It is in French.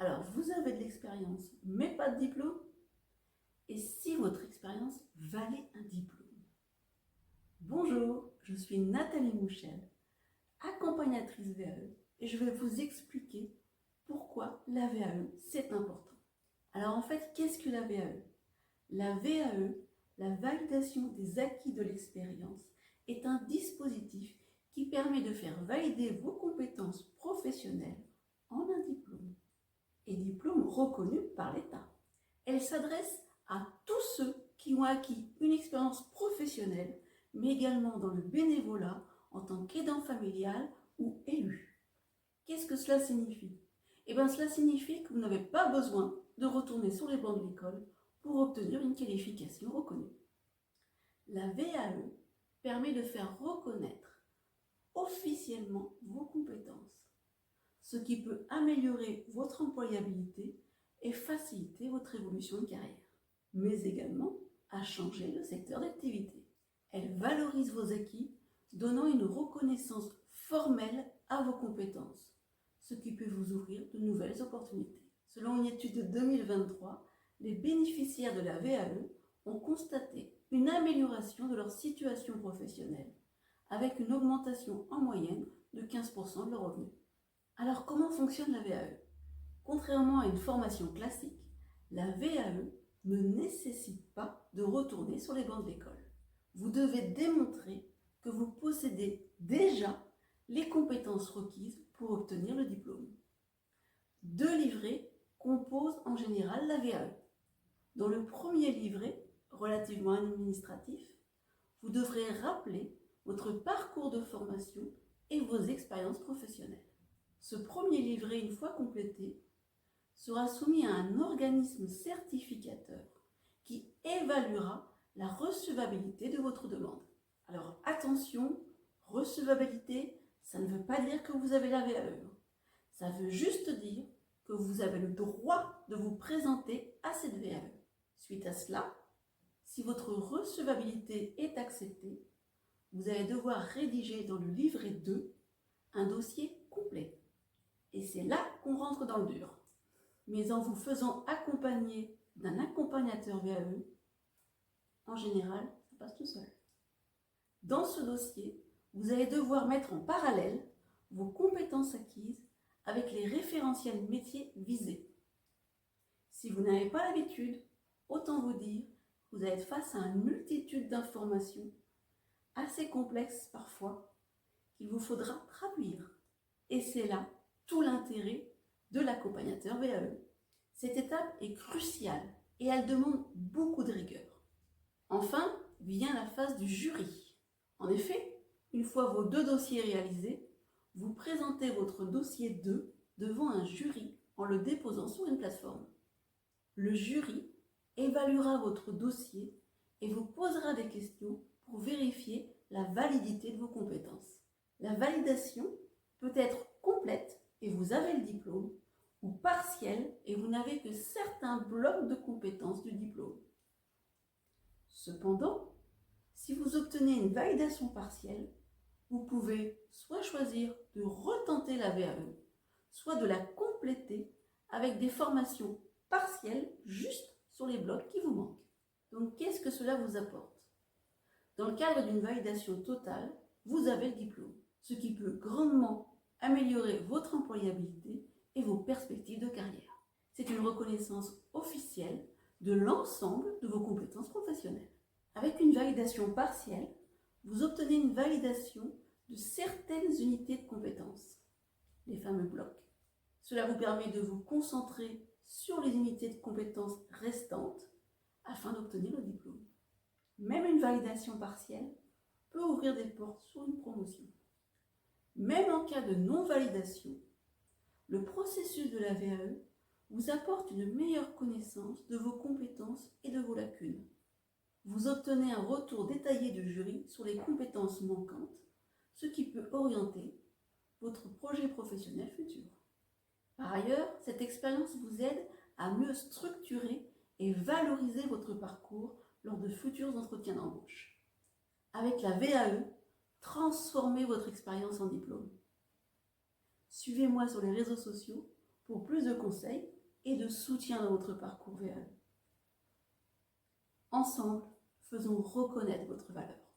Alors, vous avez de l'expérience, mais pas de diplôme? Et si votre expérience valait un diplôme? Bonjour, je suis Nathalie Mouchel, accompagnatrice VAE, et je vais vous expliquer pourquoi la VAE, c'est important. Alors en fait, qu'est-ce que la VAE? La VAE, la validation des acquis de l'expérience, est un dispositif qui permet de faire valider vos compétences professionnelles en un diplôme, et diplôme reconnu par l'État. Elle s'adresse à tous ceux qui ont acquis une expérience professionnelle, mais également dans le bénévolat en tant qu'aidant familial ou élu. Qu'est-ce que cela signifie? Eh bien, cela signifie que vous n'avez pas besoin de retourner sur les bancs de l'école pour obtenir une qualification reconnue. La VAE permet de faire reconnaître officiellement vos compétences, ce qui peut améliorer votre employabilité et faciliter votre évolution de carrière, mais également à changer le secteur d'activité. Elle valorise vos acquis, donnant une reconnaissance formelle à vos compétences, ce qui peut vous ouvrir de nouvelles opportunités. Selon une étude de 2023, les bénéficiaires de la VAE ont constaté une amélioration de leur situation professionnelle, avec une augmentation en moyenne de 15% de leurs revenus. Alors comment fonctionne la VAE? Contrairement à une formation classique, la VAE ne nécessite pas de retourner sur les bancs de l'école. Vous devez démontrer que vous possédez déjà les compétences requises pour obtenir le diplôme. 2 livrets composent en général la VAE. Dans le premier livret, relativement administratif, vous devrez rappeler votre parcours de formation et vos expériences professionnelles. Ce premier livret, une fois complété, sera soumis à un organisme certificateur qui évaluera la recevabilité de votre demande. Alors attention, recevabilité, ça ne veut pas dire que vous avez la VAE. Ça veut juste dire que vous avez le droit de vous présenter à cette VAE. Suite à cela, si votre recevabilité est acceptée, vous allez devoir rédiger dans le livret 2 un dossier complet. Et c'est là qu'on rentre dans le dur. Mais en vous faisant accompagner d'un accompagnateur VAE, en général, ça passe tout seul. Dans ce dossier, vous allez devoir mettre en parallèle vos compétences acquises avec les référentiels métiers visés. Si vous n'avez pas l'habitude, autant vous dire que vous allez être face à une multitude d'informations, assez complexes parfois, qu'il vous faudra traduire. Et c'est là tout l'intérêt de l'accompagnateur VAE. Cette étape est cruciale et elle demande beaucoup de rigueur. Enfin, vient la phase du jury. En effet, une fois vos 2 dossiers réalisés, vous présentez votre dossier 2 devant un jury en le déposant sur une plateforme. Le jury évaluera votre dossier et vous posera des questions pour vérifier la validité de vos compétences. La validation peut être complète et vous avez le diplôme, ou partielle et vous n'avez que certains blocs de compétences du diplôme. Cependant, si vous obtenez une validation partielle, vous pouvez soit choisir de retenter la VAE, soit de la compléter avec des formations partielles juste sur les blocs qui vous manquent. Donc qu'est-ce que cela vous apporte? Dans le cadre d'une validation totale, vous avez le diplôme, ce qui peut grandement améliorer votre employabilité et vos perspectives de carrière. C'est une reconnaissance officielle de l'ensemble de vos compétences professionnelles. Avec une validation partielle, vous obtenez une validation de certaines unités de compétences, les fameux blocs. Cela vous permet de vous concentrer sur les unités de compétences restantes afin d'obtenir le diplôme. Même une validation partielle peut ouvrir des portes sur une promotion. Même en cas de non-validation, le processus de la VAE vous apporte une meilleure connaissance de vos compétences et de vos lacunes. Vous obtenez un retour détaillé du jury sur les compétences manquantes, ce qui peut orienter votre projet professionnel futur. Par ailleurs, cette expérience vous aide à mieux structurer et valoriser votre parcours lors de futurs entretiens d'embauche. Avec la VAE, transformez votre expérience en diplôme. Suivez-moi sur les réseaux sociaux pour plus de conseils et de soutien dans votre parcours VAE. Ensemble, faisons reconnaître votre valeur.